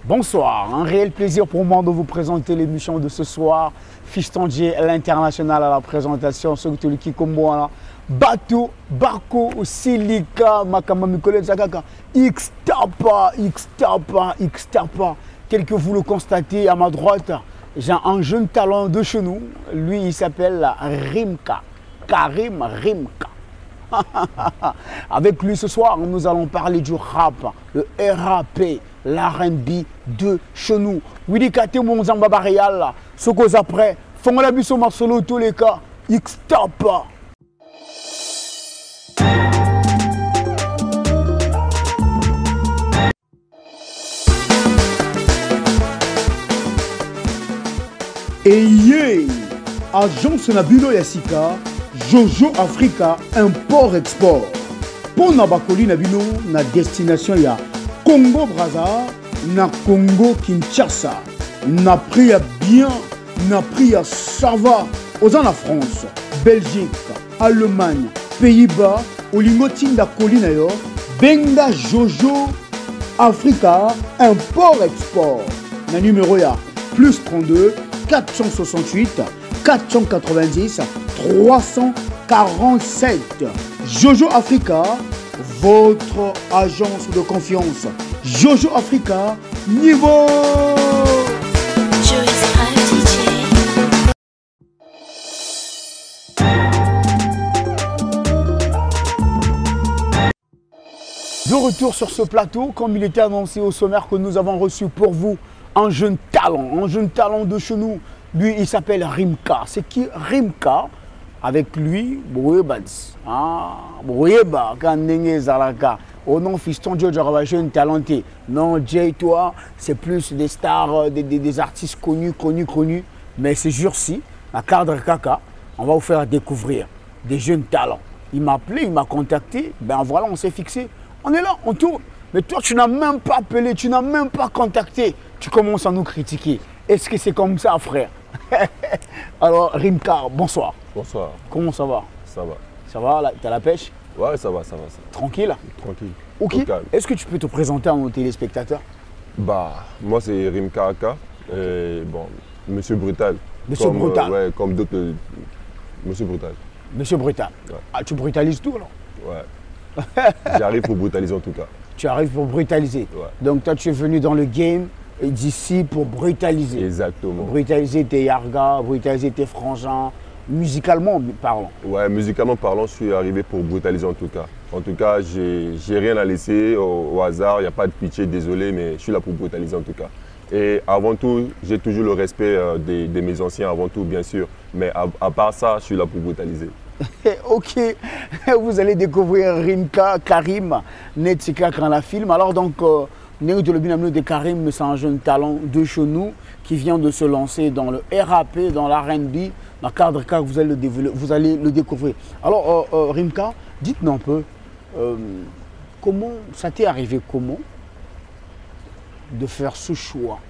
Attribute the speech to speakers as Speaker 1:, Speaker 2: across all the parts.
Speaker 1: Bonsoir, un réel plaisir pour moi de vous présenter l'émission de ce soir. Fiston J, l'international à la présentation, Sogutuliki Komboana, Bato, Barco, Silika, Makamamikole, Zakaka, X-Tapa. Tel que vous le constatez à ma droite, j'ai un jeune talent de chez nous. Lui, il s'appelle Rimka, Karim Rimka. Avec lui ce soir, nous allons parler du rap, le RAP, l'R&B de chez nous. Willy Kate Monzamba Barial, ce qu'on après, font la biso Marcelo tous les cas, X-Tapa. Et yeah, agence Nabulo Yassika, Jojo Africa, import-export. Pour Nabakoli Nabino, na destination ya Congo Brazza, na Congo Kinshasa. Na pris à bien, na pris à ça va. Aux en la France, Belgique, Allemagne, Pays-Bas, Olingotin da Colina yo, Benga Jojo Africa, import-export. Na numéro ya plus 32 468 490 347. Jojo Africa, votre agence de confiance. Jojo Africa, niveau. De retour sur ce plateau, comme il était annoncé au sommaire que nous avons reçu pour vous un jeune talent de chez nous. Lui, il s'appelle Rimka. C'est qui Rimka? Avec lui, Bouyebats. Bouyeba, Kandenge Zalaka. Oh non, fiston Joe, jeune talenté. Non, Jay, toi, c'est plus des stars, des artistes connus. Mais ces jours-ci, à Cadre Kaka, on va vous faire découvrir des jeunes talents. Il m'a appelé, il m'a contacté. Ben voilà, on s'est fixé. On est là, on tourne. Mais toi, tu n'as même pas appelé, tu n'as même pas contacté. Tu commences à nous critiquer. Est-ce que c'est comme ça, frère? Alors, Rimka, bonsoir.
Speaker 2: Bonsoir.
Speaker 1: Comment ça va?
Speaker 2: Ça va.
Speaker 1: Ça va, t'as la pêche?
Speaker 2: Ouais, ça va.
Speaker 1: Tranquille?
Speaker 2: Tranquille.
Speaker 1: Ok. Est-ce que tu peux te présenter à nos téléspectateurs?
Speaker 2: Bah, moi c'est Rimka Aka. Et bon, Monsieur Brutal.
Speaker 1: Monsieur Brutal.
Speaker 2: Ouais, comme d'autres. Monsieur Brutal.
Speaker 1: Monsieur Brutal.
Speaker 2: Ouais.
Speaker 1: Ah, tu brutalises tout, alors?
Speaker 2: Ouais. J'arrive pour brutaliser en tout cas.
Speaker 1: Tu arrives pour brutaliser.
Speaker 2: Ouais.
Speaker 1: Donc toi, tu es venu dans le game d'ici pour brutaliser.
Speaker 2: Exactement.
Speaker 1: Brutaliser tes yargas, brutaliser tes frangins, musicalement parlant.
Speaker 2: Ouais, musicalement parlant, je suis arrivé pour brutaliser en tout cas. En tout cas, j'ai rien à laisser au hasard, il n'y a pas de pitié, désolé, mais je suis là pour brutaliser en tout cas. Et avant tout, j'ai toujours le respect de mes anciens, avant tout, bien sûr. Mais à part ça, je suis là pour brutaliser.
Speaker 1: Ok, vous allez découvrir Rimka, Karim, Netsika quand la film. Alors donc, de Karim, c'est un jeune talent de chez nous qui vient de se lancer dans le RAP, dans l'R&B, dans le cadre que vous allez le découvrir. Alors, Rimka, dites-nous un peu, comment ça t'est arrivé, comment de faire ce choix,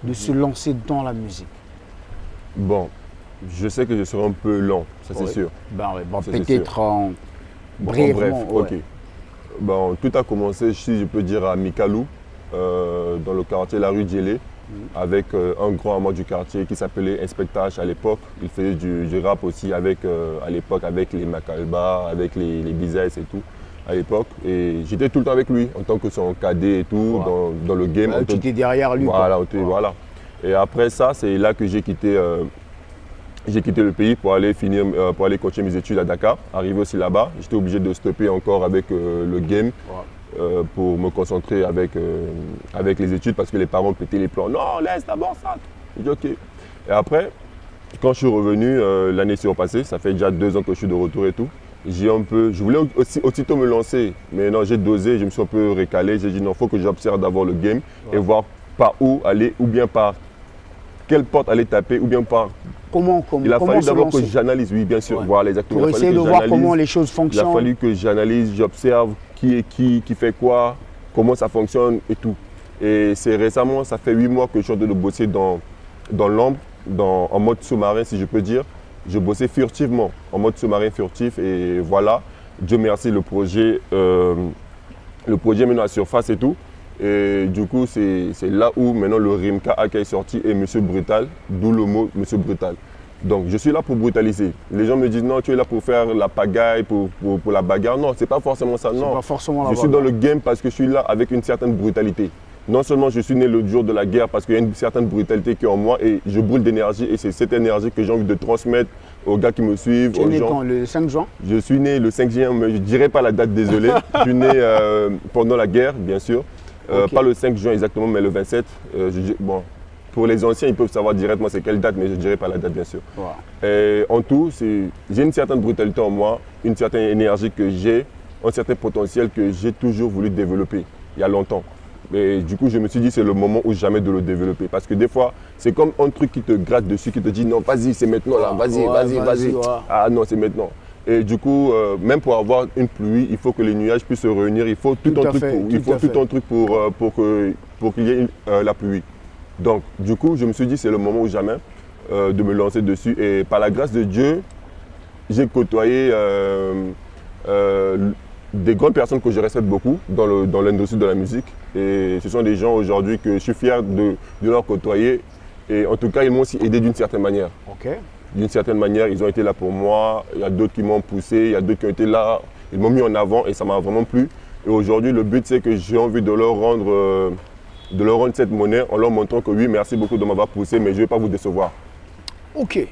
Speaker 1: de se lancer dans la musique?
Speaker 2: Bon, je sais que je serai un peu lent, ça c'est sûr.
Speaker 1: Ben ouais, bon, peut-être en
Speaker 2: brièvement.
Speaker 1: Ouais.
Speaker 2: Ok. Bon, tout a commencé, si je peux dire, à Mikalou, dans le quartier La Rue Djélé, avec un grand amour du quartier qui s'appelait Inspectage à l'époque. Il faisait du rap aussi avec, à l'époque avec les Makalba, avec les Bizaïs et tout, à l'époque. Et j'étais tout le temps avec lui, en tant que son cadet et tout, dans le game.
Speaker 1: Tu étais derrière lui.
Speaker 2: Voilà, voilà. Et après ça, c'est là que j'ai quitté le pays pour aller continuer mes études à Dakar. Arrivé aussi là-bas, j'étais obligé de stopper encore avec le game pour me concentrer avec les études parce que les parents pétaient les plans. Non, laisse d'abord ça. J'ai dit ok. Et après, quand je suis revenu, l'année s'est repassée, ça fait déjà 2 ans que je suis de retour et tout. Je voulais aussitôt me lancer, mais non, j'ai dosé, je me suis un peu récalé. J'ai dit non, il faut que j'observe d'abord le game et voir par où aller ou bien par quelle porte aller taper ou bien par... Il a fallu d'abord que j'analyse, oui, bien sûr. Voilà, exactement.
Speaker 1: Pour essayer de voir comment les choses fonctionnent.
Speaker 2: Il a fallu que j'analyse, j'observe qui est qui fait quoi, comment ça fonctionne et tout. Et c'est récemment, ça fait 8 mois que je suis en train de bosser dans l'ombre, en mode sous-marin, si je peux dire. Je bossais furtivement, en mode sous-marin furtif. Et voilà, Dieu merci, le projet maintenant à surface et tout. Et du coup, c'est là où maintenant le Rimka est sorti et Monsieur Brutal, d'où le mot Monsieur Brutal. Donc je suis là pour brutaliser. Les gens me disent non, tu es là pour faire la pagaille, pour la bagarre. Non, c'est pas forcément ça. Non,
Speaker 1: pas forcément
Speaker 2: je suis dans le game parce que je suis là avec une certaine brutalité. Non seulement je suis né le jour de la guerre parce qu'il y a une certaine brutalité qui est en moi et je brûle d'énergie et c'est cette énergie que j'ai envie de transmettre aux gars qui me suivent.
Speaker 1: Tu es né quand, le 5 juin?
Speaker 2: Je suis né le 5 juin, mais je ne dirai pas la date, désolé. Je suis né pendant la guerre, bien sûr. Okay. Pas le 5 juin exactement, mais le 27. Bon, pour les anciens, ils peuvent savoir directement c'est quelle date, mais je ne dirai pas la date, bien sûr. Wow. Et en tout, j'ai une certaine brutalité en moi, une certaine énergie que j'ai, un certain potentiel que j'ai toujours voulu développer, il y a longtemps. Mais du coup, je me suis dit, c'est le moment ou jamais de le développer. Parce que des fois, c'est comme un truc qui te gratte dessus, qui te dit, non, vas-y, c'est maintenant, là, vas-y. Ah non, c'est maintenant. Et du coup, même pour avoir une pluie, il faut que les nuages puissent se réunir. Il faut tout un truc pour qu'il y ait la pluie. Donc, du coup, je me suis dit, c'est le moment ou jamais de me lancer dessus. Et par la grâce de Dieu, j'ai côtoyé des grandes personnes que je respecte beaucoup dans l'industrie de la musique. Et ce sont des gens aujourd'hui que je suis fier de leur côtoyer. Et en tout cas, ils m'ont aussi aidé d'une certaine manière.
Speaker 1: Okay.
Speaker 2: D'une certaine manière, ils ont été là pour moi. Il y a d'autres qui m'ont poussé, il y a d'autres qui ont été là. Ils m'ont mis en avant et ça m'a vraiment plu. Et aujourd'hui, le but, c'est que j'ai envie de leur rendre cette monnaie en leur montrant que oui, merci beaucoup de m'avoir poussé, mais je ne vais pas vous décevoir.
Speaker 1: Ok.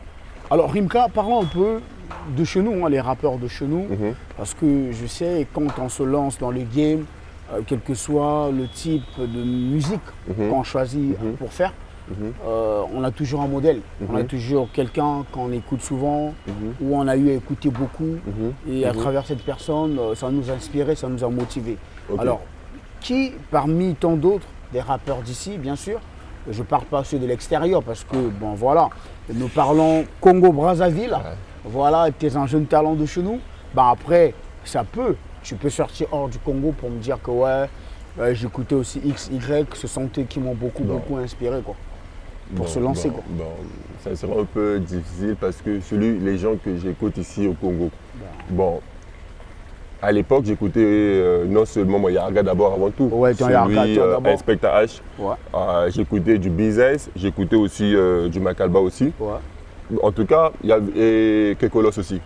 Speaker 1: Alors, Rimka, parlons un peu de chez nous, hein, les rappeurs de chez nous. Parce que je sais, quand on se lance dans le game, quel que soit le type de musique qu'on choisit pour faire, on a toujours un modèle, on a toujours quelqu'un qu'on écoute souvent, ou on a eu à écouter beaucoup, et à travers cette personne, ça nous a inspiré, ça nous a motivé. Okay. Alors, qui parmi tant d'autres, des rappeurs d'ici, bien sûr, je ne parle pas ceux de l'extérieur, parce que, bon voilà, nous parlons Congo-Brazzaville, voilà, tu es un jeune talent de chez nous, ben après, tu peux sortir hors du Congo pour me dire que ouais, j'écoutais aussi X, Y, ce sont eux qui m'ont beaucoup inspiré, quoi. Pour se lancer, quoi.
Speaker 2: Ça sera un peu difficile parce que les gens que j'écoute ici au Congo, bon, à l'époque j'écoutais non seulement Yarga d'abord avant tout, celui Inspector H, j'écoutais du Bizès, j'écoutais aussi du Makalba aussi. En tout cas, il y avait Kekolos aussi.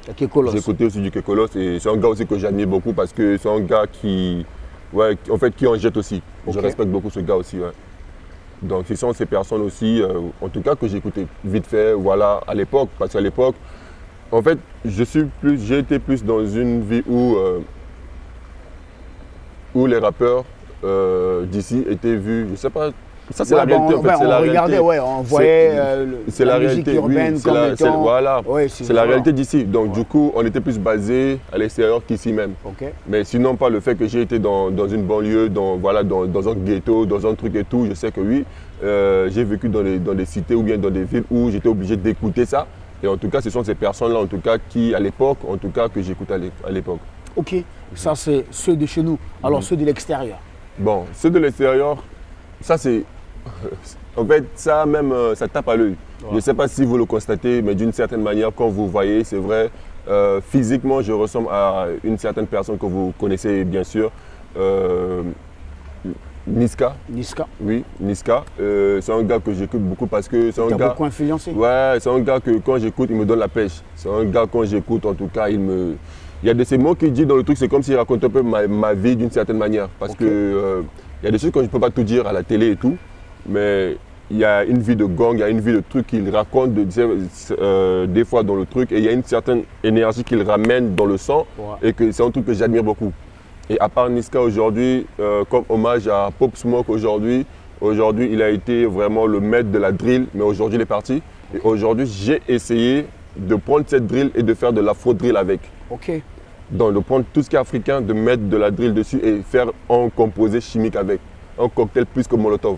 Speaker 2: J'écoutais aussi du Kekolos et c'est un gars aussi que j'admire beaucoup parce que c'est un gars qui en jette aussi. Je respecte beaucoup ce gars aussi. Donc ce sont ces personnes aussi, en tout cas que j'écoutais vite fait, voilà, à l'époque. Parce qu'à l'époque, en fait, j'ai été plus dans une vie où les rappeurs d'ici étaient vus, je ne sais pas. Ça, c'est la réalité, en fait.
Speaker 1: On regardait, on voyait la musique urbaine comme étant…
Speaker 2: Voilà, c'est la réalité d'ici. Donc, du coup, on était plus basé à l'extérieur qu'ici même. Mais sinon, pas le fait que j'ai été dans une banlieue, dans un ghetto, dans un truc et tout. Je sais que oui, j'ai vécu dans des cités ou bien dans des villes où j'étais obligé d'écouter ça. Et en tout cas, ce sont ces personnes-là, en tout cas, qui, à l'époque, en tout cas, que j'écoutais à l'époque.
Speaker 1: Ok, ça, c'est ceux de chez nous. Alors, ceux de l'extérieur.
Speaker 2: Bon, ceux de l'extérieur, ça, c'est… En fait, ça même, ça tape à l'œil. Je ne sais pas si vous le constatez, mais d'une certaine manière, quand vous voyez, c'est vrai, physiquement, je ressemble à une certaine personne que vous connaissez bien sûr, Niska. Oui, Niska. C'est un gars que j'écoute beaucoup parce que c'est un gars…
Speaker 1: beaucoup influencé.
Speaker 2: Ouais, c'est un gars que quand j'écoute, il me donne la pêche. C'est un gars, quand j'écoute, en tout cas, il y a de ces mots qu'il dit dans le truc, c'est comme s'il raconte un peu ma vie d'une certaine manière. Parce que il y a des choses que je ne peux pas tout dire à la télé et tout. Mais il y a une vie de gang, il y a une vie de truc qu'il raconte des fois dans le truc et il y a une certaine énergie qu'il ramène dans le sang et que c'est un truc que j'admire beaucoup. Et à part Niska aujourd'hui, comme hommage à Pop Smoke aujourd'hui, il a été vraiment le maître de la drill, mais aujourd'hui il est parti. Et aujourd'hui j'ai essayé de prendre cette drill et de faire de l'afro-drill avec. Donc de prendre tout ce qui est africain, de mettre de la drill dessus et faire un composé chimique avec, un cocktail plus que Molotov.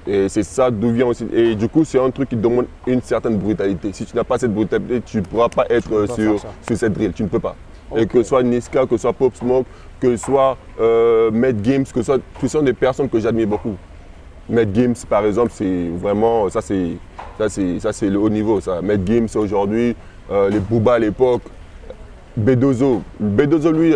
Speaker 2: Et c'est ça d'où vient aussi. Et du coup, c'est un truc qui demande une certaine brutalité. Si tu n'as pas cette brutalité, tu ne pourras pas être sur cette drill. Tu ne peux pas. Et que ce soit Niska, que ce soit Pop Smoke, que ce soit Matt Gims, que ce sont des personnes que j'admire beaucoup. Matt Gims, par exemple, c'est vraiment, ça c'est le haut niveau. Ça. Matt Gims aujourd'hui, les Booba à l'époque, Bedozo. Bedozo, lui,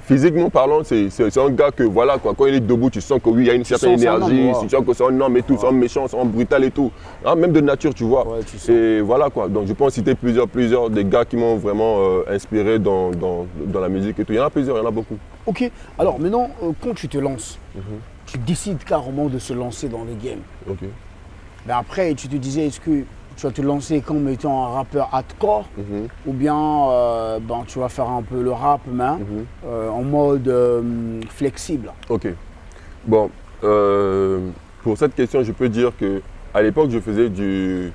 Speaker 2: Physiquement parlant, c'est un gars que voilà quoi, quand il est debout, tu sens que oui, il y a une certaine énergie, tu sens que c'est un homme et tout, c'est un méchant, c'est un brutal et tout. Hein, même de nature, tu vois.
Speaker 1: Ouais, tu
Speaker 2: et voilà quoi. Donc je peux en citer plusieurs des gars qui m'ont vraiment inspiré dans la musique et tout. Il y en a plusieurs, il y en a beaucoup.
Speaker 1: Ok, alors maintenant, quand tu te lances, tu décides carrément de se lancer dans le game.
Speaker 2: Ok.
Speaker 1: Mais après, tu te disais, est-ce que tu vas te lancer comme étant un rappeur hardcore ou bien ben, tu vas faire un peu le rap mais, en mode flexible.
Speaker 2: Ok. Bon, pour cette question, je peux dire qu'à l'époque, je faisais du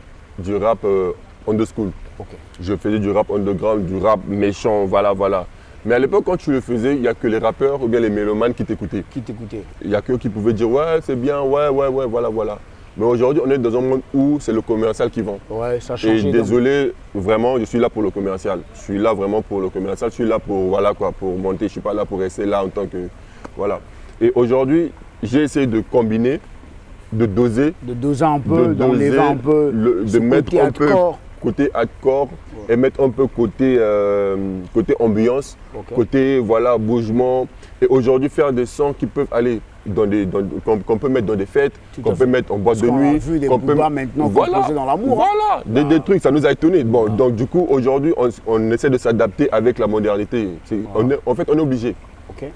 Speaker 2: rap on the school.
Speaker 1: Okay.
Speaker 2: Je faisais du rap underground, du rap méchant, voilà. Mais à l'époque, quand tu le faisais, il n'y a que les rappeurs ou bien les mélomanes qui t'écoutaient. Il n'y a qu'eux qui pouvaient dire ouais, c'est bien, ouais, voilà. Mais aujourd'hui, on est dans un monde où c'est le commercial qui vend.
Speaker 1: Ouais, ça a changé.
Speaker 2: Et désolé, vraiment, je suis là pour le commercial. Je suis là vraiment pour le commercial. Je suis là pour, voilà quoi, pour monter. Je ne suis pas là pour rester là en tant que... Voilà. Et aujourd'hui, j'ai essayé de combiner, de doser.
Speaker 1: De doser un peu, d'enlever un peu,
Speaker 2: de mettre un peu côté hardcore et mettre un peu côté ambiance, côté voilà, bougement. Et aujourd'hui, faire des sons qui peuvent aller qu'on peut mettre dans des fêtes, qu'on peut mettre en boîte de nuit.
Speaker 1: Vu des boobas maintenant composés dans l'amour.
Speaker 2: Voilà, des trucs, ça nous a étonnés. Bon, donc du coup, aujourd'hui, on essaie de s'adapter avec la modernité. En fait, on est obligé.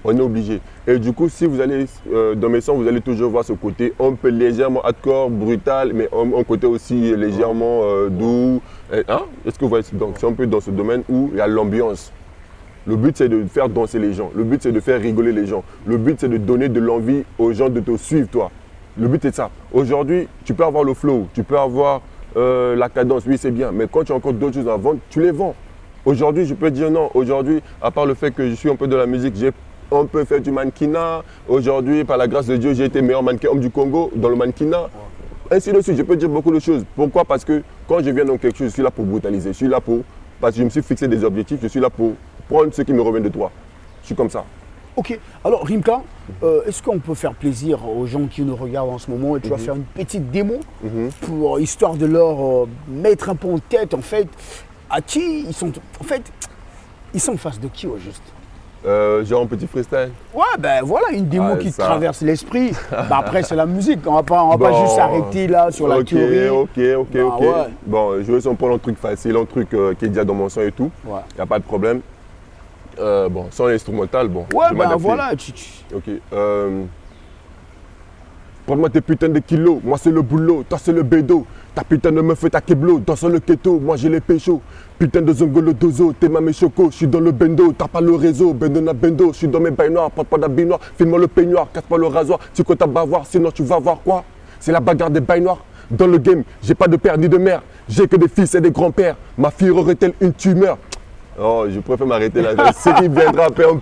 Speaker 2: On est obligé. Et du coup, si vous allez dans mes sons, vous allez toujours voir ce côté un peu légèrement hardcore, brutal, mais un côté aussi légèrement doux. Hein? Est-ce que vous voyez? Donc, c'est un peu dans ce domaine où il y a l'ambiance. Le but, c'est de faire danser les gens. Le but, c'est de faire rigoler les gens. Le but, c'est de donner de l'envie aux gens de te suivre, toi. Le but, c'est ça. Aujourd'hui, tu peux avoir le flow, tu peux avoir la cadence, oui, c'est bien. Mais quand tu as encore d'autres choses à vendre, tu les vends. Aujourd'hui, je peux dire non. Aujourd'hui, à part le fait que je suis un peu de la musique, j'ai un peu fait du mannequinat. Aujourd'hui, par la grâce de Dieu, j'ai été meilleur mannequin homme du Congo dans le mannequinat. Ainsi de suite, je peux dire beaucoup de choses. Pourquoi? Parce que quand je viens dans quelque chose, je suis là pour brutaliser. Je suis là pour... Parce que je me suis fixé des objectifs, je suis là pour prendre ce qui me revient de toi. Je suis comme ça.
Speaker 1: Ok, alors Rimka, est-ce qu'on peut faire plaisir aux gens qui nous regardent en ce moment et tu vas faire une petite démo pour histoire de leur mettre un peu en tête en fait à qui ils sont. En fait, ils sont en face de qui au juste?
Speaker 2: Genre un petit freestyle.
Speaker 1: Ouais, ben voilà, une démo qui te traverse l'esprit. Bah, après, c'est la musique, on va pas juste s'arrêter là sur la théorie.
Speaker 2: Ok.
Speaker 1: Ouais.
Speaker 2: Bon, je vais prendre un truc facile, un truc qui est déjà dans mon son et tout. Il n'y a pas de problème. Bon, sans instrumental, bon.
Speaker 1: Ouais, ben voilà.
Speaker 2: Ok. Prends-moi tes putains de kilos, moi c'est le boulot, toi c'est le bédo. Ta putain de meuf est ta keblo, dans le keto, moi j'ai les péchos. Putain de zongolo dozo, t'es ma choco, je suis dans le bendo, t'as pas le réseau, bendo na bendo, je suis dans mes bails noirs, porte pas d'habits noirs, filme-moi le peignoir, casse pas le rasoir, tu comptes à bavoir, sinon tu vas voir quoi? C'est la bagarre des bails noirs. Dans le game, j'ai pas de père ni de mère, j'ai que des fils et des grands-pères. Ma fille aurait-elle une tumeur? Oh, je préfère m'arrêter là. Ce qui viendra après un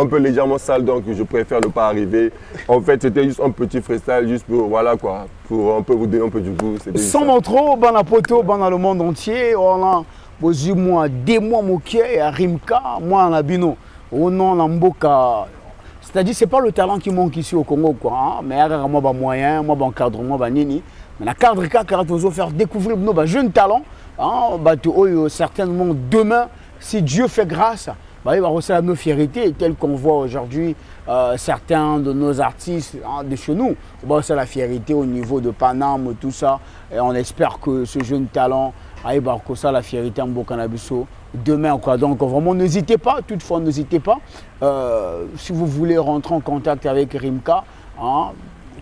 Speaker 2: peu légèrement sale, donc je préfère ne pas arriver. En fait, c'était juste un petit freestyle, juste pour, voilà quoi, pour un peu vous donner un peu du goût.
Speaker 1: Sans montrer, ban à poto, ban dans le monde entier, on a posé moi, des mois moqué, à Rimka, moi en abino, au nom Mboka. C'est-à-dire, c'est pas le talent qui manque ici au Congo, quoi. Hein? Mais il y a moi, moyen, moi, encadrement, nini. Mais la cadre, quand faire découvrir nos jeunes talents. Hein, certainement demain, si Dieu fait grâce, il va recevoir nos fiertés telles qu'on voit aujourd'hui certains de nos artistes de chez nous. C'est la fierté au niveau de Paname, tout ça. Et on espère que ce jeune talent, ça la fierté en Bokanabiso demain. Quoi. Donc vraiment, n'hésitez pas, toutefois, n'hésitez pas. Si vous voulez rentrer en contact avec Rimka, hein,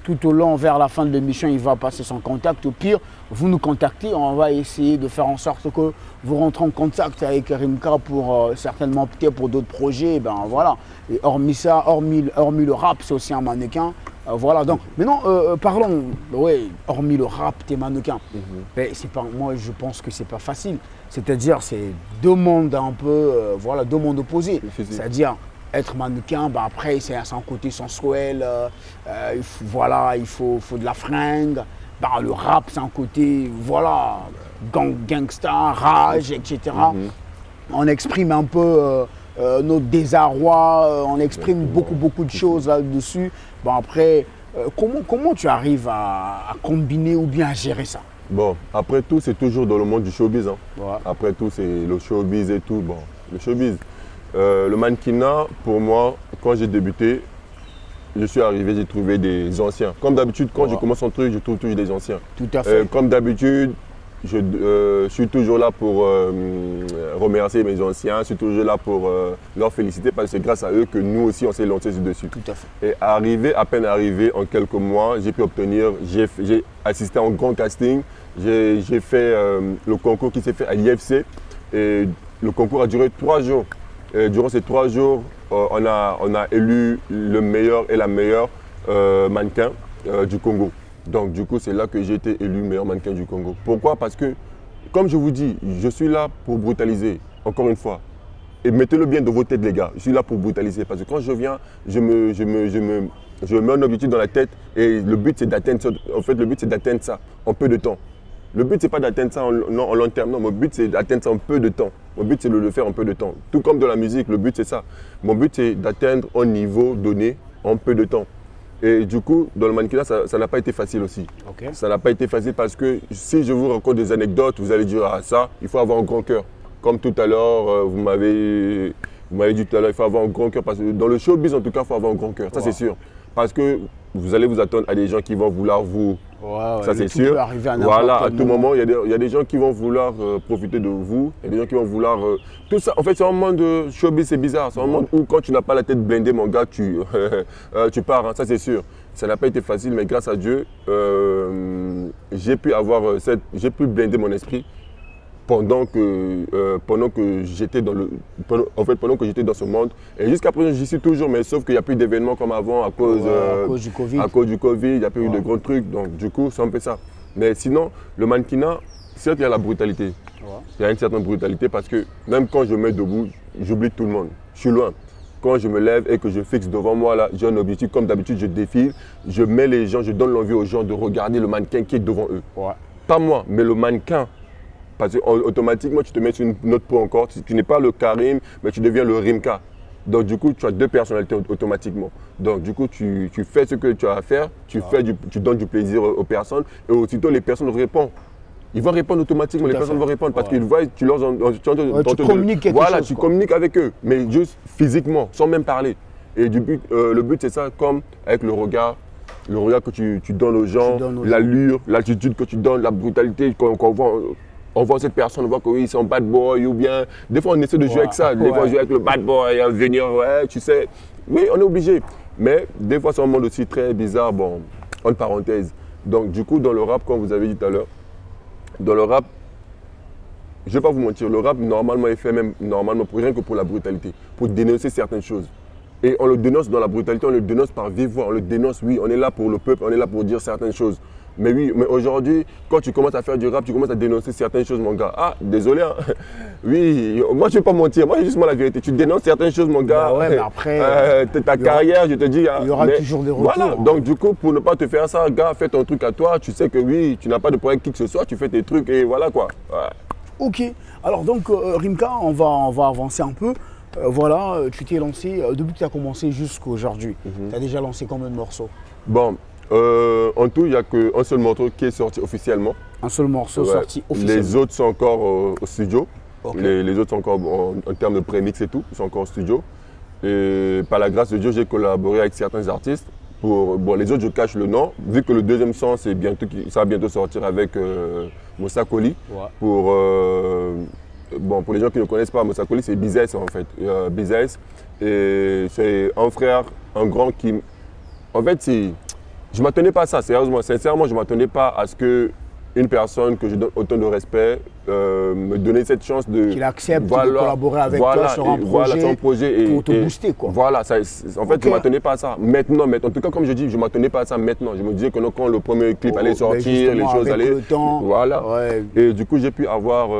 Speaker 1: tout au long, vers la fin de l'émission, il va passer son contact. Au pire, vous nous contactez. On va essayer de faire en sorte que vous rentrez en contact avec Rimka pour certainement opter pour d'autres projets. Et ben voilà. Et hormis ça, hormis le rap, c'est aussi un mannequin. Voilà. Donc maintenant, parlons. Ouais, hormis le rap, t'es mannequin. Mais c'est pas. Moi, je pense que c'est pas facile. C'est-à-dire, c'est deux mondes un peu, voilà, deux mondes opposés. C'est-à-dire. Être mannequin, après c'est un côté sensuel, voilà, il faut de la fringue. Le rap c'est un côté, voilà, gangsta, rage, etc. On exprime un peu notre désarroi, on exprime beaucoup de choses là-dessus. Après, comment tu arrives à combiner ou bien à gérer ça?
Speaker 2: Bon, après tout, c'est toujours dans le monde du showbiz. Hein. Ouais. Après tout, c'est le showbiz et tout. Bon, le showbiz. Le mannequinat, pour moi, quand j'ai débuté, je suis arrivé, j'ai trouvé des anciens. Comme d'habitude, quand je commence un truc, je trouve toujours des anciens.
Speaker 1: Tout à fait.
Speaker 2: Comme d'habitude, je suis toujours là pour remercier mes anciens, je suis toujours là pour leur féliciter parce que c'est grâce à eux que nous aussi on s'est lancé dessus.
Speaker 1: Tout à fait.
Speaker 2: Et à peine arrivé, en quelques mois, j'ai pu obtenir, j'ai assisté à un grand casting, j'ai fait le concours qui s'est fait à l'IFC et le concours a duré 3 jours. Et durant ces 3 jours, on a élu le meilleur et la meilleure mannequin du Congo. Donc du coup, c'est là que j'ai été élu meilleur mannequin du Congo. Pourquoi? Parce que, comme je vous dis, je suis là pour brutaliser, encore une fois. Et mettez-le bien dans vos têtes, les gars. Je suis là pour brutaliser. Parce que quand je viens, je me mets un objectif dans la tête et le but, c'est d'atteindre ça. En fait, le but, c'est d'atteindre ça en peu de temps. Le but, c'est pas d'atteindre ça en long terme. Non, mon but, c'est d'atteindre ça en peu de temps. Mon but, c'est de le faire en peu de temps. Tout comme dans la musique, le but, c'est ça. Mon but, c'est d'atteindre un niveau donné en peu de temps. Et du coup, dans le mannequinat, ça n'a pas été facile aussi.
Speaker 1: Okay.
Speaker 2: Ça n'a pas été facile parce que si je vous raconte des anecdotes, vous allez dire ah ça, il faut avoir un grand cœur. Comme tout à l'heure, vous m'avez dit tout à l'heure, il faut avoir un grand cœur. Parce que dans le showbiz, en tout cas, il faut avoir un grand cœur. Ça, c'est sûr. Parce que vous allez vous attendre à des gens qui vont vouloir vous. Ça, c'est sûr. Voilà, à tout moment, il y a des gens qui vont vouloir profiter de vous. Il y a des gens qui vont vouloir. Tout ça, en fait, c'est un monde de showbiz, c'est bizarre. C'est un monde où, quand tu n'as pas la tête blindée, mon gars, tu pars. Hein, ça, c'est sûr. Ça n'a pas été facile, mais grâce à Dieu, j'ai pu blinder mon esprit. Pendant que j'étais dans ce monde. Et jusqu'à présent, j'y suis toujours, mais sauf qu'il n'y a plus d'événements comme avant à cause
Speaker 1: du Covid.
Speaker 2: À cause du Covid, il n'y a plus eu de grands trucs. Donc du coup, c'est un peu ça. Mais sinon, le mannequinat, certes, il y a la brutalité. Il y a une certaine brutalité parce que même quand je me mets debout, j'oublie tout le monde. Je suis loin. Quand je me lève et que je fixe devant moi, là, j'ai un objectif. Comme d'habitude, je défile, je mets les gens, je donne l'envie aux gens de regarder le mannequin qui est devant eux. Pas moi, mais le mannequin. Parce qu'automatiquement, tu te mets sur une autre peau encore. Tu n'es pas le Karim, mais tu deviens le Rimka. Donc, du coup, tu as 2 personnalités automatiquement. Donc, du coup, tu fais ce que tu as à faire, tu donnes du plaisir aux personnes et aussitôt, les personnes répondent. Ils vont répondre automatiquement, les personnes vont répondre parce qu'ils voient, tu communiques tu communiques avec eux, mais juste physiquement, sans même parler. Et le but, c'est ça, comme avec le regard que tu donnes aux gens, l'allure, l'attitude que tu donnes, la brutalité qu'on voit. On voit cette personne, on voit que oui, c'est un bad boy ou bien. Des fois, on essaie de jouer avec ça. Des fois, jouer avec le bad boy, venir, tu sais. Oui, on est obligé. Mais des fois, c'est un monde aussi très bizarre, bon, entre parenthèses. Donc, du coup, dans le rap, comme vous avez dit tout à l'heure, dans le rap, je ne vais pas vous mentir, le rap, normalement, est fait même normalement pour rien que pour la brutalité, pour dénoncer certaines choses. Et on le dénonce dans la brutalité, on le dénonce par vive voix, on le dénonce, oui, on est là pour le peuple, on est là pour dire certaines choses. Mais oui, mais aujourd'hui, quand tu commences à faire du rap, tu commences à dénoncer certaines choses, mon gars. Ah, désolé, hein. Oui, moi je ne vais pas mentir, moi j'ai juste la vérité. Tu dénonces certaines choses, mon gars.
Speaker 1: Bah ouais, mais après,
Speaker 2: ta carrière, je te dis.
Speaker 1: Il y aura toujours des retours.
Speaker 2: Voilà, donc du coup, pour ne pas te faire ça, gars, fais ton truc à toi. Tu sais que oui, tu n'as pas de problème avec qui que ce soit, tu fais tes trucs et voilà quoi. Ouais.
Speaker 1: Ok, alors donc Rimka, on va avancer un peu. Voilà, tu t'es lancé, depuis que tu as commencé jusqu'à aujourd'hui, tu as déjà lancé combien de morceaux?
Speaker 2: Bon. En tout, il n'y a qu'un seul morceau qui est sorti officiellement.
Speaker 1: Un seul morceau sorti officiellement.
Speaker 2: Les autres sont encore au studio.
Speaker 1: Okay.
Speaker 2: Les autres sont encore en termes de prémix et tout, ils sont encore au studio. Et par la grâce de Dieu, j'ai collaboré avec certains artistes. Les autres, je cache le nom. Vu que le deuxième son, ça va bientôt sortir avec Moussa Koli. Pour les gens qui ne connaissent pas, Moussa Koli, c'est Bizès en fait. Bizès. Et c'est un frère, un grand qui. En fait, je ne m'attendais pas à ça, sérieusement. Sincèrement, je ne m'attendais pas à ce qu'une personne que je donne autant de respect me donnait cette chance de.
Speaker 1: Qu'il accepte de collaborer avec toi sur un projet
Speaker 2: pour
Speaker 1: te booster, quoi.
Speaker 2: Voilà, en fait, je ne m'attendais pas à ça. Maintenant, en tout cas, comme je dis, je ne m'attendais pas à ça maintenant. Je me disais que quand le premier clip allait sortir, les choses allaient.
Speaker 1: Le temps,
Speaker 2: voilà. Ouais. Et du coup, j'ai pu avoir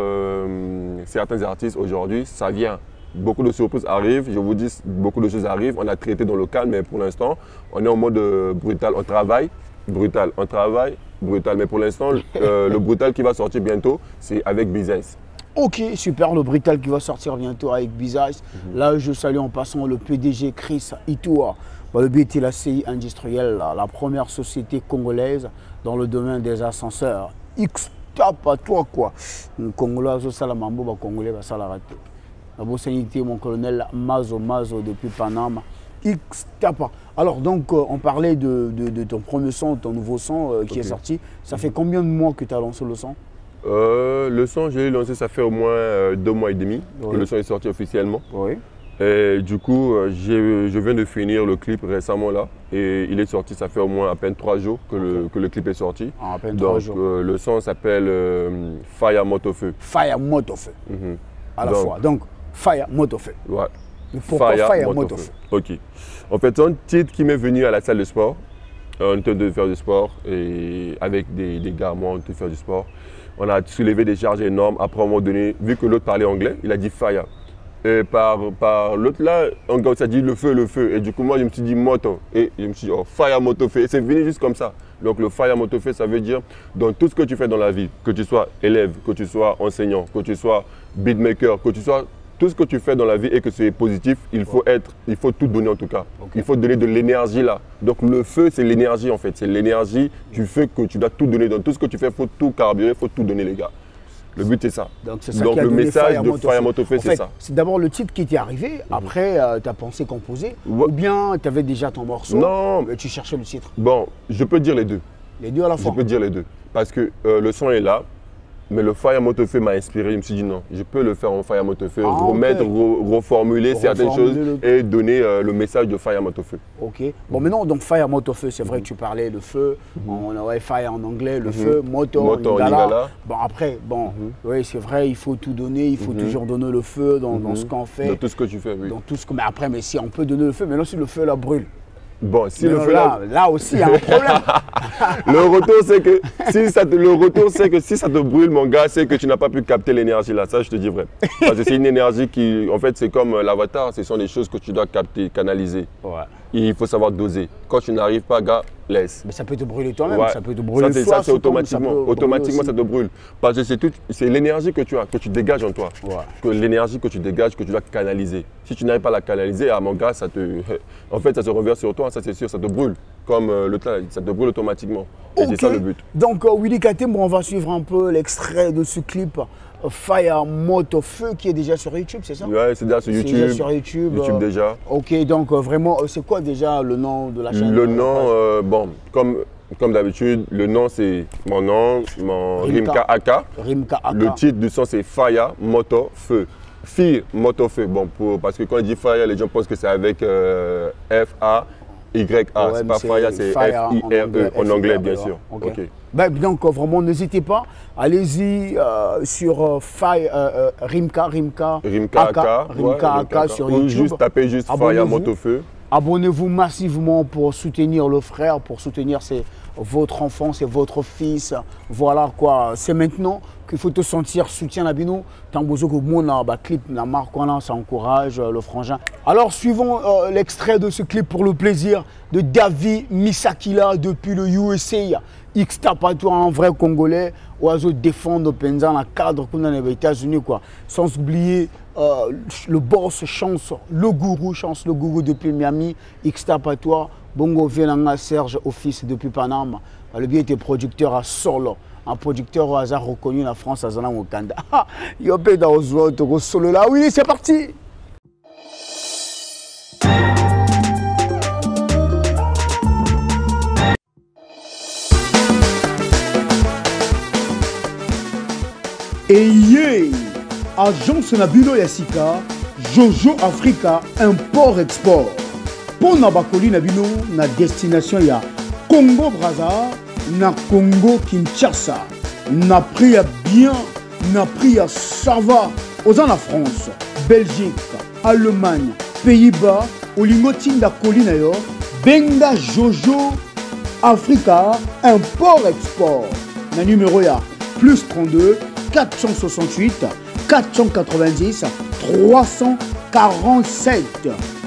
Speaker 2: certains artistes aujourd'hui. Ça vient. Beaucoup de surprises arrivent, je vous dis, beaucoup de choses arrivent. On a traité dans le calme, mais pour l'instant, on est en mode brutal. On travaille, brutal. On travaille, brutal. Mais pour l'instant, le brutal qui va sortir bientôt, c'est avec Bizès.
Speaker 1: Ok, super. Le brutal qui va sortir bientôt avec Bizès. Là, je salue en passant le PDG Chris Itoua. Le BT, la CI industrielle, la première société congolaise dans le domaine des ascenseurs. X-Top à toi, quoi. Congolais, ça la mambo, Congolais, ça la raté. La bonne sanité, mon colonel Mazo depuis Panama. X-Tapa. Alors, donc, on parlait de ton premier son, ton nouveau son qui est sorti. Ça fait combien de mois que tu as lancé le son?
Speaker 2: Le son, je l'ai lancé, ça fait au moins 2 mois et demi que le son est sorti officiellement.
Speaker 1: Oui.
Speaker 2: Et du coup, je viens de finir le clip récemment là. Et il est sorti, ça fait au moins à peine 3 jours que le clip est sorti.
Speaker 1: À peine 3 jours.
Speaker 2: Le son s'appelle Fire Motofeu.
Speaker 1: Fire Motofeu. À la fois. Donc, Fire Motofeu.
Speaker 2: Ouais.
Speaker 1: Mais pourquoi Fire Motofeu?
Speaker 2: Ok. En fait, c'est un titre qui m'est venu à la salle de sport. On était de faire du sport et avec des gars, moi, on était de faire du sport. On a soulevé des charges énormes. Après, à un moment donné, vu que l'autre parlait anglais, il a dit Fire. Et par l'autre là, un gars s'est dit le feu. Et du coup, moi, je me suis dit moto. Et je me suis dit, oh, Fire Motofeu. Et c'est venu juste comme ça. Donc, le Fire Motofeu, ça veut dire dans tout ce que tu fais dans la vie, que tu sois élève, que tu sois enseignant, que tu sois beatmaker, que tu sois tout ce que tu fais dans la vie et que c'est positif, il faut tout donner en tout cas. Il faut donner de l'énergie là. Donc, le feu, c'est l'énergie en fait. C'est l'énergie du feu que tu dois tout donner. Dans tout ce que tu fais, il faut tout carburer, il faut tout donner les gars. Le but, c'est ça.
Speaker 1: Donc, c'est ça
Speaker 2: donc
Speaker 1: qui a
Speaker 2: le
Speaker 1: donné
Speaker 2: message de Fire Motofeu, c'est ça.
Speaker 1: C'est d'abord le titre qui t'est arrivé, après, tu as pensé composer, ou bien tu avais déjà ton morceau, et tu cherchais le titre?
Speaker 2: Bon, je peux dire les deux.
Speaker 1: Les deux à la fois?
Speaker 2: Je peux dire les deux. Parce que le son est là, mais le Fire Motofeu m'a inspiré. Je me suis dit non, je peux le faire en Fire Motofeu, reformuler certaines choses et donner le message de Fire Motofeu.
Speaker 1: Ok. Bon, maintenant, donc Fire Motofeu, c'est vrai que tu parlais le feu, on aurait Fire en anglais, le feu, moto en lingala. Bon, après, oui, c'est vrai, il faut tout donner, il faut toujours donner le feu dans ce qu'on fait.
Speaker 2: Dans tout ce que tu fais, oui.
Speaker 1: Dans tout ce que, mais après, mais si on peut donner le feu, mais non, si le feu là brûle.
Speaker 2: Bon, si le feu
Speaker 1: là aussi, il y a un problème.
Speaker 2: Le retour, c'est que si ça te brûle, mon gars, c'est que tu n'as pas pu capter l'énergie là. Ça, je te dis vrai. Parce que c'est une énergie qui, en fait, c'est comme l'avatar. Ce sont des choses que tu dois capter, canaliser. Ouais. Et il faut savoir doser. Quand tu n'arrives pas, gars, laisse.
Speaker 1: Mais ça peut te brûler toi-même. Ouais. Ça peut te brûler.
Speaker 2: Ça, c'est automatiquement. Automatiquement, ça te brûle. Parce que c'est l'énergie que tu as, que tu dégages en toi. Ouais. Que l'énergie que tu dégages, que tu dois canaliser. Si tu n'arrives pas à la canaliser, mon gars, en fait, ça se reverse sur toi. Ça, c'est sûr, ça te brûle. Comme le temps, ça te brûle automatiquement. Et c'est ça le but.
Speaker 1: Donc, Willy Katembo, on va suivre un peu l'extrait de ce clip Fire Motofeu qui est déjà sur YouTube, c'est ça?
Speaker 2: Oui, c'est déjà sur YouTube.
Speaker 1: Déjà sur YouTube.
Speaker 2: YouTube déjà.
Speaker 1: Ok, donc vraiment, c'est quoi déjà le nom de la chaîne?
Speaker 2: Le nom, bon, comme d'habitude, le nom c'est mon nom, Rimka Aka.
Speaker 1: Rimka Aka.
Speaker 2: Le titre du son c'est Fire Motofeu. Fire Motofeu. Bon, parce que quand on dit Fire, les gens pensent que c'est avec F-A. Y-A, c'est pas Fire, c'est F-I-R-E en anglais, bien sûr.
Speaker 1: Okay. Ben, donc, vraiment, n'hésitez pas, allez-y sur Rimka Aka sur YouTube.
Speaker 2: Ou juste tapez juste Fire Motofeu.
Speaker 1: Abonnez-vous massivement pour soutenir le frère, pour soutenir votre enfant, c'est votre fils. Voilà quoi, c'est maintenant qu'il faut te sentir soutien la bino. Tant que mon clip, la marque, ça encourage le frangin. Alors suivons l'extrait de ce clip pour le plaisir de David Misakila depuis le USA. X-Tapa, un vrai Congolais, oiseau défendre Penza dans le cadre qu'on a aux États-Unis quoi. Sans oublier le boss chance, le gourou depuis Miami. X-Tapa, Bongo Velanga Serge Office depuis Panama. Le bien était producteur à Solo. Un producteur au hasard reconnu en France à Zana Wakanda. Yopé dans Ozo, Solo là. Oui, c'est parti. Et yeah, agence Nabulo Yassika, Jojo Africa, import-export. Pour Nabakoli Nabino, na destination ya Congo Brazza, na Congo Kinshasa. Na pris à bien, na pris à ça va. Aux la France, Belgique, Allemagne, Pays-Bas, Olingotinda Kolinayo, Benga Jojo Africa, import-export. Na numéro ya plus 32 468 490 347.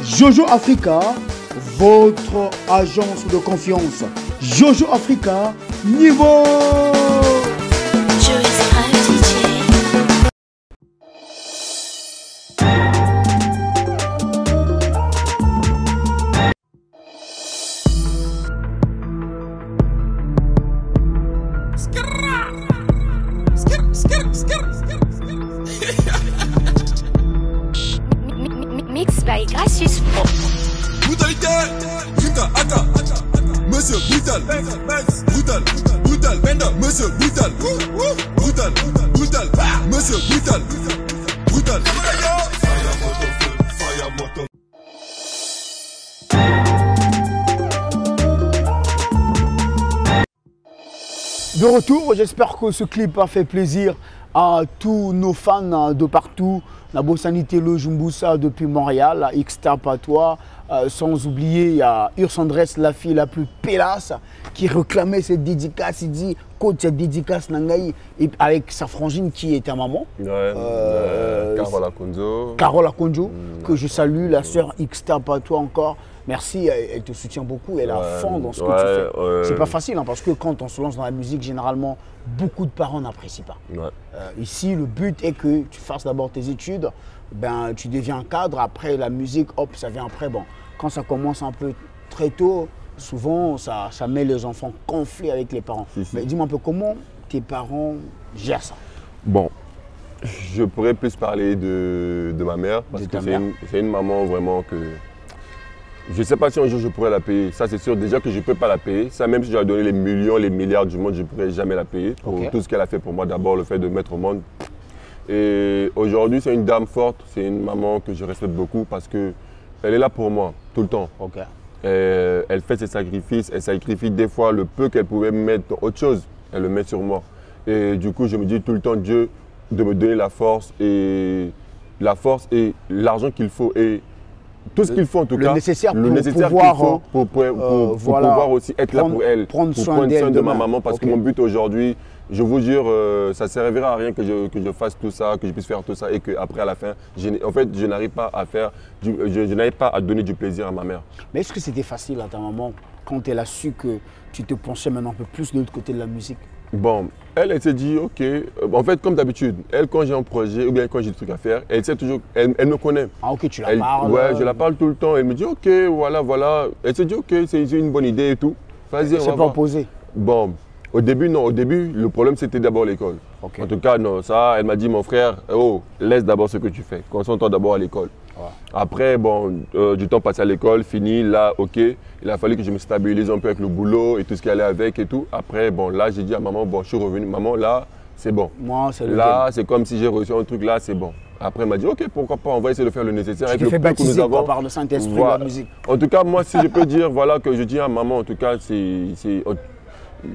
Speaker 1: Jojo Africa, votre agence de confiance. Jojo Africa, niveau.
Speaker 3: Cassius Pro.
Speaker 4: Brutalité, Rimka, Aka, Monsieur Brutal, Brutal, Brutal, Monsieur Brutal, Brutal, Brutal, Monsieur Brutal, Brutal.
Speaker 1: De retour, j'espère que ce clip a fait plaisir à tous nos fans de partout. La Bossanité, le Jumbusa depuis Montréal, la X-Tap à toi. Sans oublier, il y a Urs Andress, la fille la plus pélasse, qui réclamait cette dédicace. Il dit, coach, cette dédicace Nangaï, avec sa frangine qui est ta maman.
Speaker 2: Carole Akonjo.
Speaker 1: Carole Akonjo, que je salue, la sœur X-Tap à toi encore. Merci, elle te soutient beaucoup, elle est à fond dans ce que tu fais. C'est pas facile, hein, parce que quand on se lance dans la musique, généralement, beaucoup de parents n'apprécient pas. Ici, le but est que tu fasses d'abord tes études, ben, tu deviens cadre, après la musique, hop, ça vient après. Bon, quand ça commence un peu très tôt, souvent, ça met les enfants en conflit avec les parents. Mais dis-moi un peu, comment tes parents gèrent ça?
Speaker 2: Bon, je pourrais plus parler de ma mère, parce que c'est une maman vraiment que... Je ne sais pas si un jour je pourrais la payer, ça c'est sûr, déjà que je ne peux pas la payer. Ça, même si je lui ai donné les millions, les milliards du monde, je ne pourrais jamais la payer pour tout ce qu'elle a fait pour moi. D'abord le fait de me mettre au monde. Et aujourd'hui c'est une dame forte, c'est une maman que je respecte beaucoup parce qu'elle est là pour moi, tout le temps. Elle fait ses sacrifices, elle sacrifie des fois le peu qu'elle pouvait mettre dans autre chose, elle le met sur moi. Et du coup je me dis tout le temps, Dieu, de me donner la force et l'argent qu'il faut. Et tout ce qu'il faut en tout cas, le nécessaire qu'il faut pour pouvoir aussi être là pour elle,
Speaker 1: prendre soin
Speaker 2: de ma maman, parce que mon but aujourd'hui, je vous jure, ça ne servira à rien que je fasse tout ça, que je puisse faire tout ça et qu'après à la fin, en fait, je n'arrive pas à faire, je n'arrive pas à donner du plaisir à ma mère.
Speaker 1: Mais est-ce que c'était facile à ta maman quand elle a su que tu te penchais maintenant un peu plus de l'autre côté de la musique?
Speaker 2: Bon, elle s'est dit, ok, en fait, comme d'habitude, elle, quand j'ai un projet ou bien quand j'ai des trucs à faire, elle sait toujours, elle me connaît.
Speaker 1: Ah, ok, tu la parles?
Speaker 2: Ouais, je la parle tout le temps. Elle me dit, ok, voilà. Elle se dit, ok, c'est une bonne idée et tout. Vas-y, on va
Speaker 1: voir. C'est pas opposé?
Speaker 2: Bon, au début, non. Au début, le problème, c'était d'abord l'école. En tout cas, non, ça, elle m'a dit, mon frère, oh, laisse d'abord ce que tu fais. Concentre-toi d'abord à l'école. Après, bon, du temps passé à l'école, fini, là, ok. Il a fallu que je me stabilise un peu avec le boulot et tout ce qui allait avec et tout. Après, bon, là, j'ai dit à maman, bon, je suis revenu. Maman, là, c'est bon.
Speaker 1: Moi,
Speaker 2: là, c'est comme si j'ai reçu un truc, là, c'est bon. Après, elle m'a dit, ok, pourquoi pas, on va essayer de faire le nécessaire avec le peu que nous avons.
Speaker 1: Par le Saint-Esprit de la musique.
Speaker 2: En tout cas, moi, si je peux dire, voilà, que je dis à maman, en tout cas,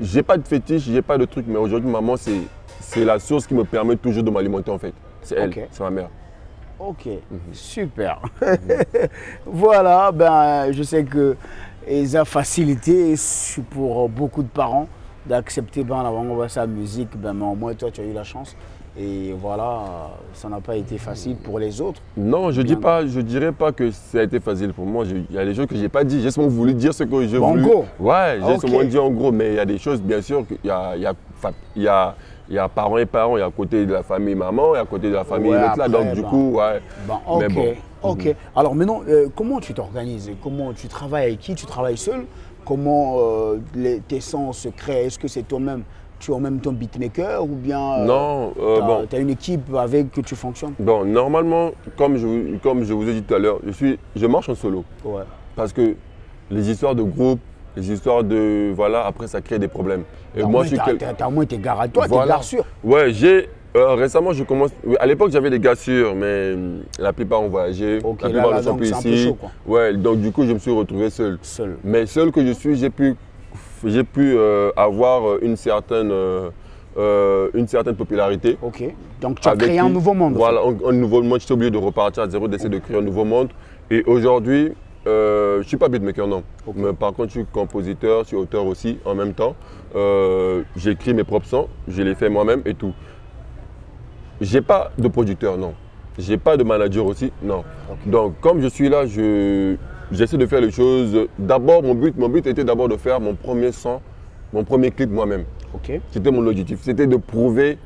Speaker 2: j'ai pas de fétiche, j'ai pas de truc, mais aujourd'hui, maman, c'est la source qui me permet toujours de m'alimenter, en fait. C'est elle, c'est ma mère.
Speaker 1: Ok, super. Voilà, ben, je sais que ils ont facilité pour beaucoup de parents d'accepter sa musique, ben, mais au moins toi tu as eu la chance. Et voilà, ça n'a pas été facile pour les autres.
Speaker 2: Non, je dirais pas que ça a été facile pour moi. Il y a des choses que j'ai pas dit. J'ai seulement voulu dire ce que je voulais.
Speaker 1: En gros?
Speaker 2: Ouais, j'ai seulement dit en gros, mais il y a des choses, bien sûr, il y a parents et parents, il y a à côté de la famille maman et à côté de la famille l'autre là. Donc du coup, ouais.
Speaker 1: Ok, mais bon. Ok. Alors maintenant, comment tu t'organises? Comment tu travailles avec qui? Tu travailles seul? Comment tes sons se créent? Est-ce que c'est toi-même? Tu es en même temps beatmaker ou bien
Speaker 2: non,
Speaker 1: tu as une équipe avec que tu fonctionnes?
Speaker 2: Bon, normalement, comme je vous ai dit tout à l'heure, je marche en solo. Parce que les histoires de groupe, les histoires de... Voilà, après ça crée des problèmes.
Speaker 1: Et moi, t'as au moins tes gars à toi, tes gars sûrs.
Speaker 2: Ouais, récemment, je commence... À l'époque, j'avais des gars sûrs, mais la plupart ont voyagé. La plupart ne sont plus ici. Chaud, quoi. Ouais, donc du coup, je me suis retrouvé seul. Mais seul que je suis, j'ai pu avoir une certaine popularité.
Speaker 1: Ok. Donc tu as créé un nouveau monde.
Speaker 2: Voilà, un nouveau monde. J'étais obligé de repartir à zéro, d'essayer de créer un nouveau monde. Et aujourd'hui, je ne suis pas beatmaker, non. Mais par contre, je suis compositeur, je suis auteur aussi en même temps. J'écris mes propres sons, je les fais moi-même et tout. J'ai pas de producteur, non. J'ai pas de manager aussi, non. Donc comme je suis là, j'essaie de faire les choses. D'abord, mon but était d'abord de faire mon premier son, mon premier clip moi-même. C'était mon objectif. C'était de prouver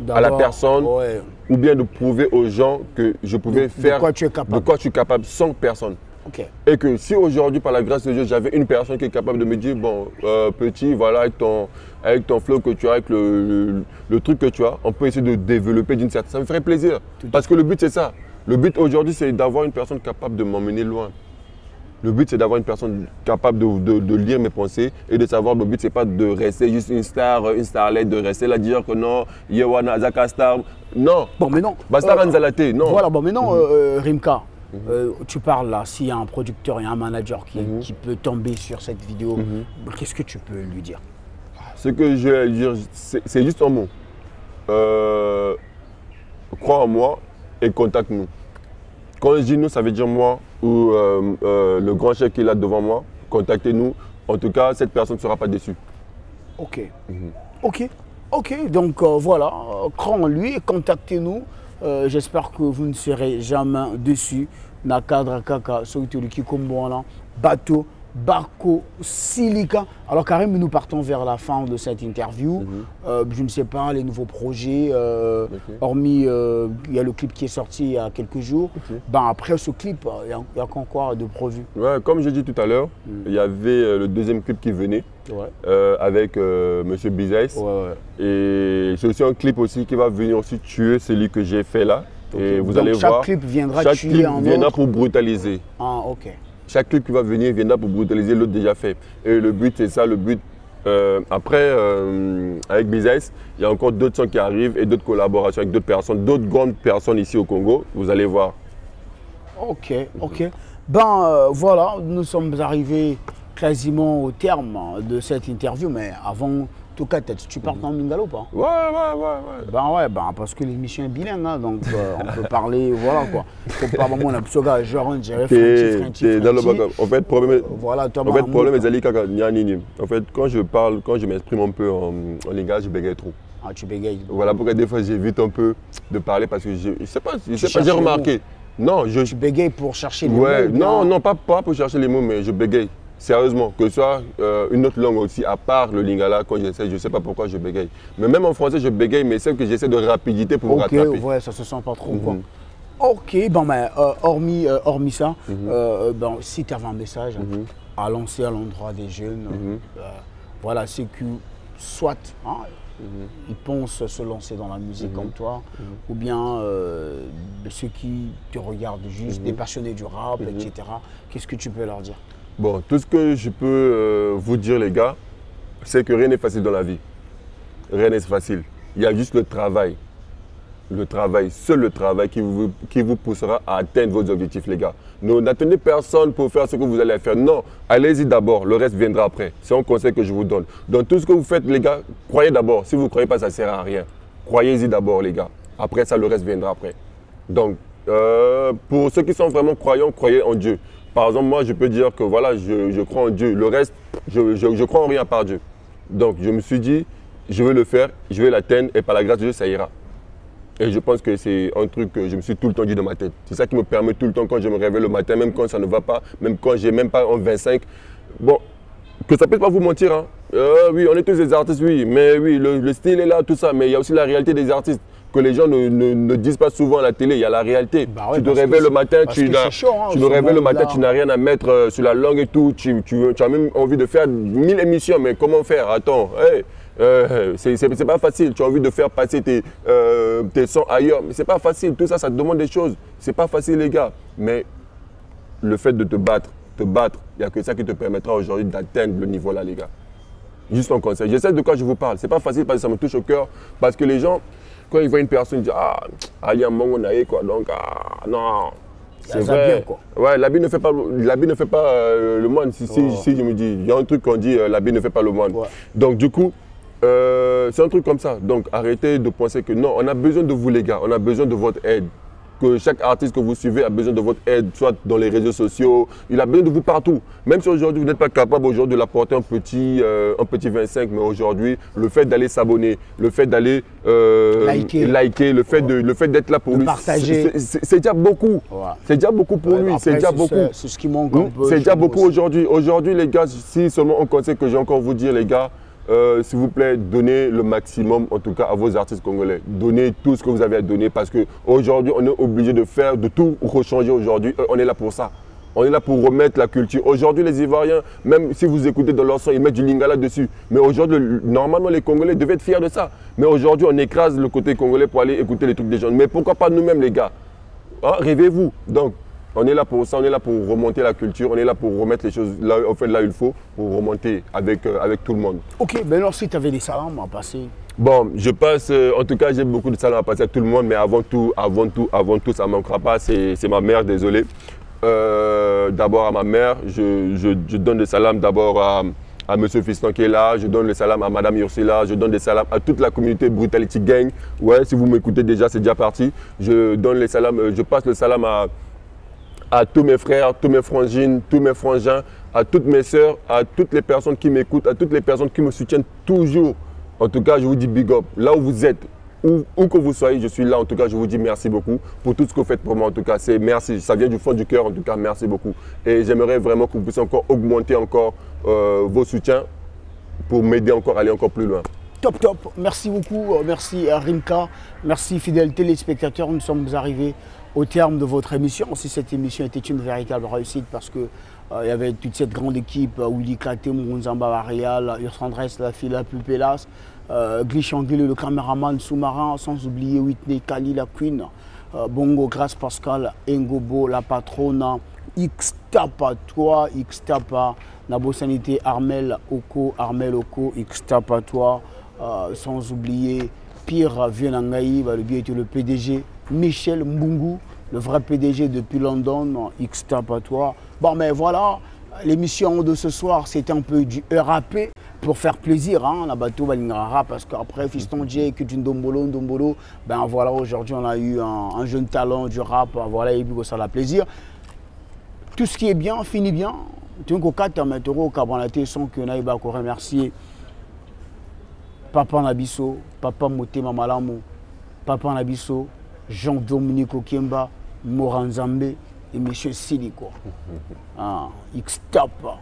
Speaker 2: à la personne ou bien de prouver aux gens que je pouvais faire de quoi tu es capable sans personne. Et que si aujourd'hui, par la grâce de Dieu, j'avais une personne qui est capable de me dire, bon, petit, voilà, avec ton flow que tu as, avec le truc que tu as, on peut essayer de développer d'une certaine... Ça me ferait plaisir. Parce que le but, c'est ça. Le but aujourd'hui, c'est d'avoir une personne capable de m'emmener loin. Le but, c'est d'avoir une personne capable de lire mes pensées et de savoir, le but, c'est pas de rester juste une starlet, de rester là, dire que non, Yewana, Zaka Star. Non.
Speaker 1: Bon, mais non.
Speaker 2: Basta Ranzalate, non.
Speaker 1: Voilà, bon, mais non, Rimka, tu parles là, s'il y a un producteur et un manager qui peut tomber sur cette vidéo, qu'est-ce que tu peux lui dire?
Speaker 2: Ce que je vais dire, c'est juste un mot. Crois en moi et contacte-nous. Quand je dis nous, ça veut dire moi ou le grand chef qui est là devant moi. Contactez-nous. En tout cas, cette personne ne sera pas déçue.
Speaker 1: Ok. Ok. Donc voilà, crois en lui et contactez-nous. J'espère que vous ne serez jamais déçus. Nakadra Kaka, Soituluki Kombouana, Bateau, Barco, Silica. Alors Karim, nous partons vers la fin de cette interview. Je ne sais pas, les nouveaux projets, hormis il y a le clip qui est sorti il y a quelques jours. Ben, après ce clip, il y a encore quoi de prévu?
Speaker 2: Ouais, comme j'ai dit tout à l'heure, il y avait le deuxième clip qui venait avec Monsieur Bizaïs. Et c'est aussi un clip aussi qui va venir aussi tuer celui que j'ai fait là. Et vous allez voir,
Speaker 1: chaque clip viendra
Speaker 2: chaque
Speaker 1: tuer
Speaker 2: clip
Speaker 1: un
Speaker 2: viendra
Speaker 1: autre.
Speaker 2: pour brutaliser.
Speaker 1: Ah, ok.
Speaker 2: Chaque clip qui va venir viendra pour brutaliser l'autre déjà fait. Et le but, c'est ça, le but. Après, avec Bizaïs, il y a encore d'autres sons qui arrivent et d'autres collaborations avec d'autres personnes, d'autres grandes personnes ici au Congo. Vous allez voir.
Speaker 1: Ok. Ben voilà, nous sommes arrivés quasiment au terme de cette interview, mais avant tout cas, tu parles en lingala ou pas?
Speaker 2: Ouais.
Speaker 1: Ben parce que l'émission est bilingue, hein, donc on peut parler, voilà quoi. Faut pas vraiment la genre on dirait Frenchie.
Speaker 2: En fait, problème,
Speaker 1: voilà, toi,
Speaker 2: problème est kaka nyanini. En fait, quand je m'exprime un peu en lingala, je bégaye trop.
Speaker 1: Ah, tu bégayes.
Speaker 2: Voilà pourquoi des fois j'évite un peu de parler parce que je sais pas, j'ai remarqué. Non,
Speaker 1: tu bégayes pour chercher les mots.
Speaker 2: Ouais, non, pas pour chercher les mots, mais je bégaye. Sérieusement, que ce soit une autre langue aussi, à part le lingala, quand j'essaie, je ne sais pas pourquoi je bégaye. Mais même en français, je bégaye, mais c'est que j'essaie de rapidité pour rattraper.
Speaker 1: Ok, ouais, ça se sent pas trop, quoi. Ok, bon, mais hormis ça, bon, si tu avais un message à lancer à l'endroit des jeunes, voilà, c'est que soit ils pensent se lancer dans la musique comme toi, ou bien ceux qui te regardent juste, des passionnés du rap, etc. Qu'est-ce que tu peux leur dire?
Speaker 2: Bon, tout ce que je peux vous dire, les gars, c'est que rien n'est facile dans la vie. Rien n'est facile. Il y a juste le travail. Le travail, seul le travail qui vous poussera à atteindre vos objectifs, les gars. N'attendez personne pour faire ce que vous allez faire. Non, allez-y d'abord, le reste viendra après. C'est un conseil que je vous donne. Dans tout ce que vous faites, les gars, croyez d'abord. Si vous ne croyez pas, ça ne sert à rien. Croyez-y d'abord, les gars. Après ça, le reste viendra après. Donc, pour ceux qui sont vraiment croyants, croyez en Dieu. Par exemple, moi, je peux dire que voilà, je crois en Dieu. Le reste, je crois en rien à part Dieu. Donc, je me suis dit, je vais le faire, je vais l'atteindre et par la grâce de Dieu, ça ira. Et je pense que c'est un truc que je me suis tout le temps dit dans ma tête. C'est ça qui me permet tout le temps, quand je me réveille le matin, même quand ça ne va pas, même quand j'ai même pas un 25. Bon, que ça ne peut pas vous mentir. Hein. Oui, on est tous des artistes, oui. Mais oui, le style est là, tout ça. Mais il y a aussi la réalité des artistes que les gens ne disent pas souvent à la télé. Il y a la réalité. Bah ouais, tu te réveilles le matin, tu n'as rien à mettre sur la langue et tout. Tu as même envie de faire 1000 émissions. Mais comment faire? Attends, hey, c'est pas facile. Tu as envie de faire passer tes sons ailleurs. Mais c'est pas facile. Tout ça, ça te demande des choses. C'est pas facile, les gars. Mais le fait de te battre, il n'y a que ça qui te permettra aujourd'hui d'atteindre le niveau là, les gars. Juste un conseil. Je sais de quoi je vous parle. C'est pas facile parce que ça me touche au cœur. Parce que les gens, quand ils voient une personne, ils disent ah, il y a un mongo naïe quoi. Donc, ah, non. C'est vrai. Quoi. Ouais, l'habit ne fait pas le moine. Si je me dis, il y a un truc qu'on dit, l'habit ne fait pas le moine. Ouais. Donc, du coup, c'est un truc comme ça. Donc, arrêtez de penser que non, on a besoin de vous, les gars. On a besoin de votre aide. Que chaque artiste que vous suivez a besoin de votre aide, soit dans les réseaux sociaux, il a besoin de vous partout. Même si aujourd'hui vous n'êtes pas capable aujourd'hui de l'apporter un petit 25, mais aujourd'hui, le fait d'aller s'abonner, le fait d'aller liker, le fait d'être là pour lui, c'est déjà beaucoup. Ouais. C'est déjà beaucoup pour lui, c'est déjà beaucoup.
Speaker 1: C'est ce qui manque un peu.
Speaker 2: C'est déjà beaucoup aujourd'hui. Aujourd'hui, les gars, si seulement on conseille que j'ai encore vous dire, les gars, s'il vous plaît, donnez le maximum, en tout cas, à vos artistes congolais. Donnez tout ce que vous avez à donner parce qu'aujourd'hui, on est obligé de faire, de tout rechanger aujourd'hui. On est là pour ça. On est là pour remettre la culture. Aujourd'hui, les Ivoiriens, même si vous écoutez dans leur son, ils mettent du lingala dessus. Mais aujourd'hui, normalement, les Congolais devaient être fiers de ça. Mais aujourd'hui, on écrase le côté congolais pour aller écouter les trucs des gens. Mais pourquoi pas nous-mêmes, les gars? rêvez-vous. Donc, on est là pour ça, on est là pour remonter la culture, on est là pour remettre les choses là, en fait, là où il faut, pour remonter avec tout le monde.
Speaker 1: Ok, ben alors si tu avais des salams à passer.
Speaker 2: Bon, je passe, en tout cas, j'ai beaucoup de salams à passer à tout le monde, mais avant tout, ça ne manquera pas, c'est ma mère, désolé. D'abord à ma mère, je donne des salams d'abord à Monsieur Fiston qui est là, je donne le salam à Madame Ursula, je donne des salams à toute la communauté Brutality Gang. Ouais, si vous m'écoutez déjà, c'est déjà parti. Je donne les salams, je passe le salam à tous mes frères, tous mes frangines, tous mes frangins, à toutes mes sœurs, à toutes les personnes qui m'écoutent, à toutes les personnes qui me soutiennent toujours. En tout cas, je vous dis big up. Là où vous êtes, où que vous soyez, je suis là. En tout cas, je vous dis merci beaucoup pour tout ce que vous faites pour moi. En tout cas, c'est merci. Ça vient du fond du cœur. En tout cas, merci beaucoup. Et j'aimerais vraiment que vous puissiez encore augmenter encore vos soutiens pour m'aider encore à aller encore plus loin.
Speaker 1: Top, top. Merci beaucoup. Merci Rimka. Merci fidèles téléspectateurs. Nous sommes arrivés au terme de votre émission. Si cette émission était une véritable réussite parce que il y avait toute cette grande équipe, Willy Kate, Mounzamba Varial, Ursandres, la fille la plus pélasse, Glishangile, le caméraman sous-marin, sans oublier Whitney, Kali, la Queen, Bongo, Grace Pascal, Ngobo, la patronne, X-Tapa, toi, X-Tapa, Nabo Sanité, Armel Oko, X-Tapa, toi, sans oublier Pierre Vienangaï, lui était le PDG, Michel Mbungu, le vrai PDG depuis London, X-Tapa, toi. Bon, mais voilà, l'émission de ce soir, c'était un peu du RAP pour faire plaisir, hein, la bateau Balingara, parce qu'après Fiston J, Ndombolo, ben voilà, aujourd'hui on a eu un jeune talent du rap, voilà, et puis ça a plaisir. Tout ce qui est bien, finit bien. Tu vois, quand tu as au Cabanate, sans que Naïba remercier Papa Nabiso, Papa Motema Malamu, Papa Nabiso, Jean-Dominique Okemba, Moranzambe et M. Siliko. X-Tapa.